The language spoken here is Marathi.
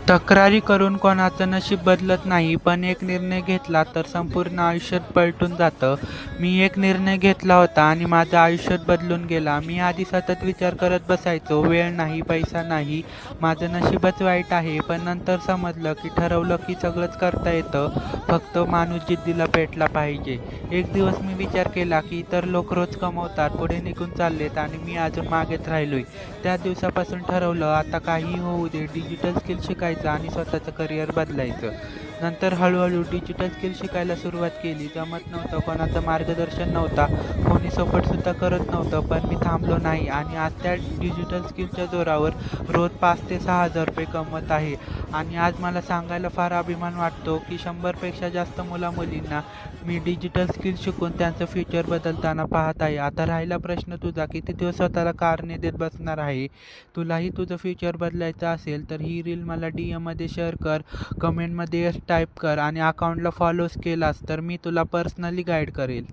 तक्रारी करून कोणाचं नशीब बदलत नाही, पण एक निर्णय घेतला तर संपूर्ण आयुष्य पलटून जातं. मी एक निर्णय घेतला होता आणि माझं आयुष्यच बदलून गेला. मी आधी सतत विचार करत बसायचो, वेळ नाही, पैसा नाही, माझं नशीबच वाईट आहे. पण नंतर समजलं की ठरवलं की सगळंच करता येतं, फक्त माणूस जिद्दीला पेटला पाहिजे. एक दिवस मी विचार केला की इतर लोक रोज कमवतात, पुढे निघून चाललेत आणि मी अजून मागेच राहिलोय. त्या दिवसापासून ठरवलं, आता काहीही होऊ दे, डिजिटल स्किल शिकायचं आणि स्वतःचं करिअर बदलायचं. नंतर हळूहळू डिजिटल स्किल शिकायला सुरुवात केली. जमत नव्हतं, कोणाचं मार्गदर्शन नव्हता, कोणी सपोर्टसुद्धा करत नव्हतं, पण मी थांबलो नाही आणि आज त्या डिजिटल स्किलच्या जोरावर रोज 5 ते 6 हजार रुपये कमवत आहे. आणि आज मला सांगायला फार अभिमान वाटतो की 100पेक्षा जास्त मुलामुलींना मी डिजिटल स्किल शिकून त्यांचं फ्युचर बदलताना पाहत आहे. आता राहिला प्रश्न तुझा, किती दिवस स्वतःला कारणे देत बसणार आहे? तुलाही तुझं फ्युचर बदलायचं असेल तर ही रील मला DM मध्ये शेअर कर, कमेंटमध्ये टाईप कर आणि अकाउंटला फॉलोच केलास तर मी तुला पर्सनली गाईड करेल.